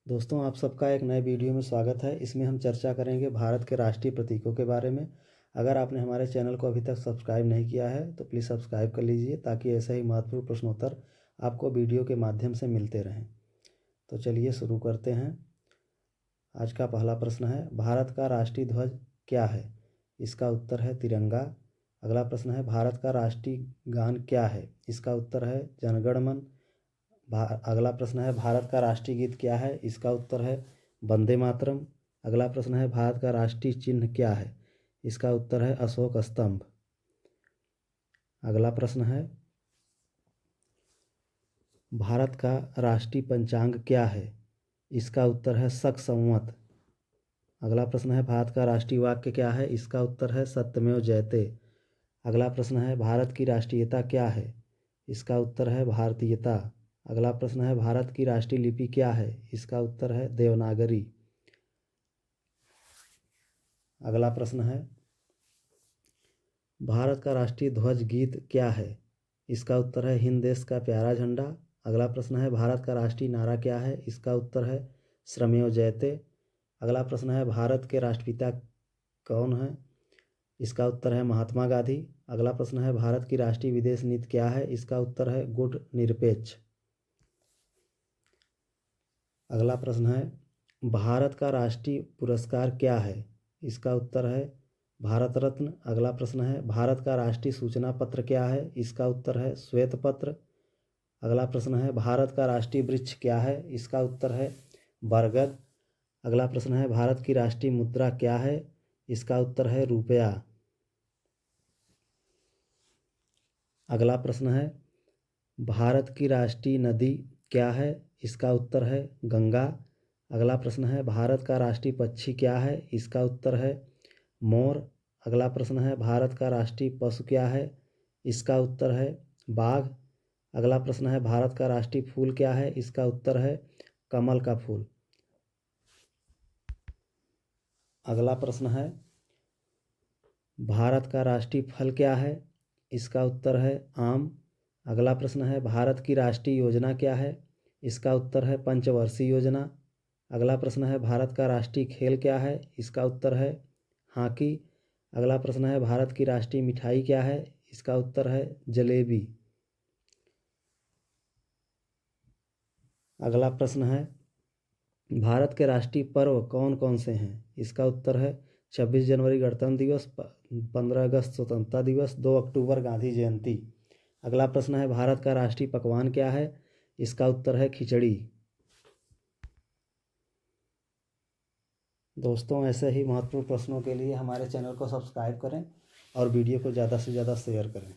दोस्तों, आप सबका एक नए वीडियो में स्वागत है। इसमें हम चर्चा करेंगे भारत के राष्ट्रीय प्रतीकों के बारे में। अगर आपने हमारे चैनल को अभी तक सब्सक्राइब नहीं किया है तो प्लीज़ सब्सक्राइब कर लीजिए, ताकि ऐसे ही महत्वपूर्ण प्रश्नोत्तर आपको वीडियो के माध्यम से मिलते रहें। तो चलिए शुरू करते हैं। आज का पहला प्रश्न है, भारत का राष्ट्रीय ध्वज क्या है? इसका उत्तर है तिरंगा। अगला प्रश्न है, भारत का राष्ट्रीय गान क्या है? इसका उत्तर है जनगण मन। अगला प्रश्न है, भारत का राष्ट्रीय गीत क्या है? इसका उत्तर है वंदे मातरम। अगला प्रश्न है, भारत का राष्ट्रीय चिन्ह क्या है? इसका उत्तर है अशोक स्तंभ। अगला प्रश्न है, भारत का राष्ट्रीय पंचांग क्या है? इसका उत्तर है शक संवत। अगला प्रश्न है, भारत का राष्ट्रीय वाक्य क्या है? इसका उत्तर है सत्यमेव जयते। अगला प्रश्न है, भारत की राष्ट्रीयता क्या है? इसका उत्तर है भारतीयता। अगला प्रश्न है, भारत की राष्ट्रीय लिपि क्या है? इसका उत्तर है देवनागरी। अगला प्रश्न है, भारत का राष्ट्रीय ध्वज गीत क्या है? इसका उत्तर है हिंद देश का प्यारा झंडा। अगला प्रश्न है, भारत का राष्ट्रीय नारा क्या है? इसका उत्तर है श्रमेव जयते। अगला प्रश्न है, भारत के राष्ट्रपिता कौन है? इसका उत्तर है महात्मा गांधी। अगला प्रश्न है, भारत की राष्ट्रीय विदेश नीति क्या है? इसका उत्तर है गुट निरपेक्ष। अगला प्रश्न है, भारत का राष्ट्रीय पुरस्कार क्या है? इसका उत्तर है भारत रत्न। अगला प्रश्न है, भारत का राष्ट्रीय सूचना पत्र क्या है? इसका उत्तर है श्वेत पत्र। अगला प्रश्न है, भारत का राष्ट्रीय वृक्ष क्या है? इसका उत्तर है बरगद। अगला प्रश्न है, भारत की राष्ट्रीय मुद्रा क्या है? इसका उत्तर है रुपया। अगला प्रश्न है, भारत की राष्ट्रीय नदी क्या है? इसका उत्तर है गंगा। अगला प्रश्न है, भारत का राष्ट्रीय पक्षी क्या है? इसका उत्तर है मोर। अगला प्रश्न है, भारत का राष्ट्रीय पशु क्या है? इसका उत्तर है बाघ। अगला प्रश्न है, भारत का राष्ट्रीय फूल क्या है? इसका उत्तर है कमल का फूल। अगला प्रश्न है, भारत का राष्ट्रीय फल क्या है? इसका उत्तर है आम। अगला प्रश्न है, भारत की राष्ट्रीय योजना क्या है? इसका उत्तर है पंचवर्षीय योजना। अगला प्रश्न है, भारत का राष्ट्रीय खेल क्या है? इसका उत्तर है हॉकी। अगला प्रश्न है, भारत की राष्ट्रीय मिठाई क्या है? इसका उत्तर है जलेबी। अगला प्रश्न है, भारत के राष्ट्रीय पर्व कौन कौन से हैं? इसका उत्तर है 26 जनवरी गणतंत्र दिवस, 15 अगस्त स्वतंत्रता दिवस, 2 अक्टूबर गांधी जयंती। अगला प्रश्न है, भारत का राष्ट्रीय पकवान क्या है? इसका उत्तर है खिचड़ी। दोस्तों, ऐसे ही महत्वपूर्ण प्रश्नों के लिए हमारे चैनल को सब्सक्राइब करें और वीडियो को ज़्यादा से ज़्यादा शेयर करें।